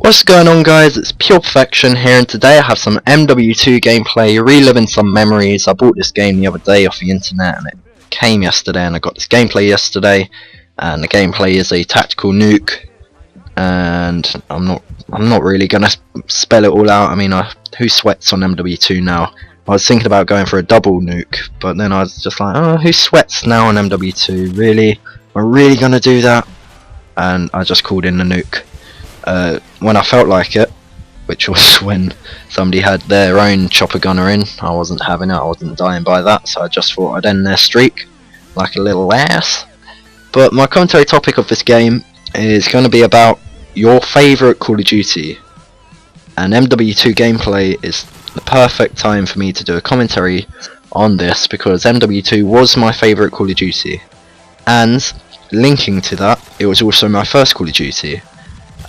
What's going on, guys? It's Pure Perfection here, and today I have some MW2 gameplay, reliving some memories. I bought this game the other day off the internet and it came yesterday, and I got this gameplay yesterday. And the gameplay is a tactical nuke, and I'm not really gonna spell it all out. I mean, who sweats on MW2 now? I was thinking about going for a double nuke, but then I was just like, oh, who sweats now on MW2? Really? Am I really gonna do that? And I just called in the nuke. When I felt like it, which was when somebody had their own chopper gunner in. I wasn't having it, I wasn't dying by that, so I just thought I'd end their streak like a little ass. But my commentary topic of this game is going to be about your favourite Call of Duty, and MW2 gameplay is the perfect time for me to do a commentary on this, because MW2 was my favourite Call of Duty, and linking to that, it was also my first Call of Duty.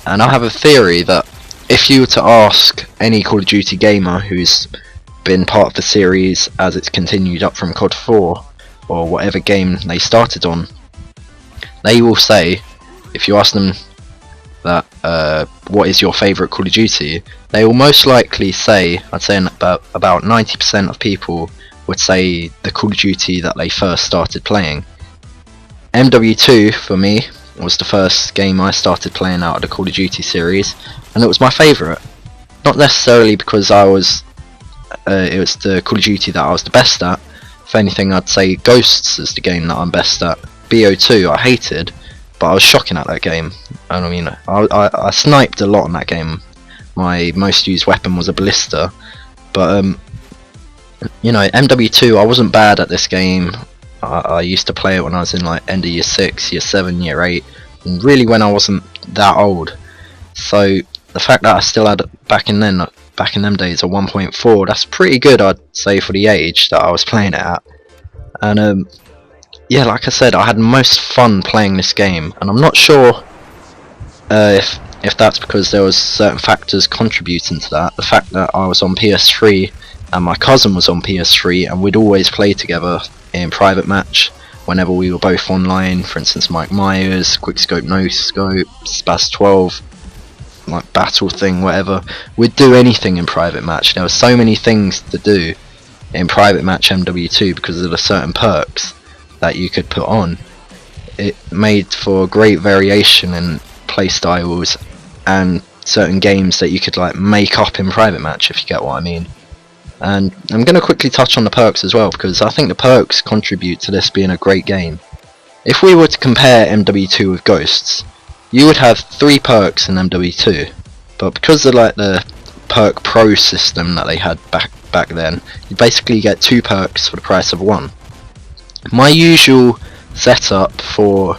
And I have a theory that if you were to ask any Call of Duty gamer who's been part of the series as it's continued up from COD 4 or whatever game they started on, they will say, if you ask them that what is your favourite Call of Duty, they will most likely say, I'd say about 90% of people would say the Call of Duty that they first started playing. MW2 for me was the first game I started playing out of the Call of Duty series, and it was my favourite. Not necessarily because it was the Call of Duty that I was the best at. If anything, I'd say Ghosts is the game that I'm best at. BO2 I hated, but I was shocking at that game. I mean, I sniped a lot in that game. My most used weapon was a ballista, but you know, MW2, I wasn't bad at this game. I used to play it when I was in like end of year 6, year 7, year 8, and really when I wasn't that old. So the fact that I still had back in them days a 1.4, that's pretty good, I'd say, for the age that I was playing it at. And yeah, like I said, I had most fun playing this game, and I'm not sure if that's because there was certain factors contributing to that. The fact that I was on PS3 and my cousin was on PS3, and we'd always play together in private match whenever we were both online. For instance, Mike Myers, Quickscope, No Scope, Spaz 12, like battle thing, whatever. We'd do anything in private match. There were so many things to do in private match MW2 because of the certain perks that you could put on. It made for great variation in play styles and certain games that you could like make up in private match, if you get what I mean. And I'm going to quickly touch on the perks as well, because I think the perks contribute to this being a great game. If we were to compare MW2 with Ghosts, you would have 3 perks in MW2, but because of like the perk pro system that they had back then, you basically get 2 perks for the price of 1. My usual setup for,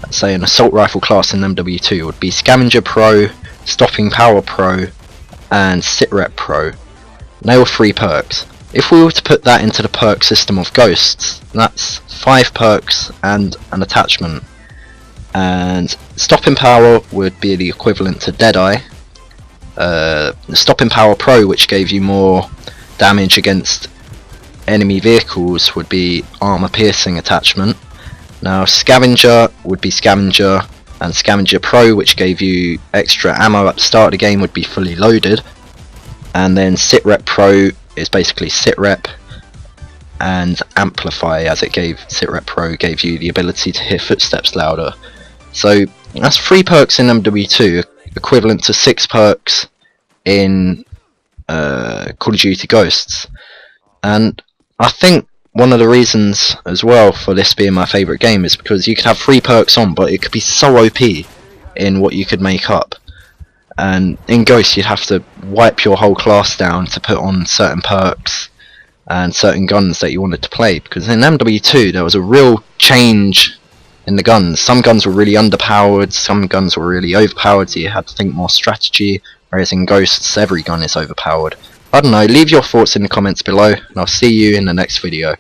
let's say, an assault rifle class in MW2 would be Scavenger Pro, Stopping Power Pro, and Sitrep Pro. They were 3 perks. If we were to put that into the perk system of Ghosts, that's 5 perks and an attachment. And Stopping Power would be the equivalent to Deadeye. Stopping Power Pro, which gave you more damage against enemy vehicles, would be Armor Piercing attachment. Now Scavenger would be Scavenger, and Scavenger Pro, which gave you extra ammo at the start of the game, would be fully loaded. And then Sitrep Pro is basically Sitrep and Amplify, as it gave Sitrep Pro gave you the ability to hear footsteps louder. So that's 3 perks in MW2, equivalent to 6 perks in Call of Duty Ghosts. And I think one of the reasons as well for this being my favourite game is because you could have 3 perks on, but it could be so OP in what you could make up. And in Ghost you'd have to wipe your whole class down to put on certain perks and certain guns that you wanted to play, because in MW2 there was a real change in the guns. Some guns were really underpowered, some guns were really overpowered, so you had to think more strategy, whereas in Ghosts every gun is overpowered. I don't know, leave your thoughts in the comments below, and I'll see you in the next video.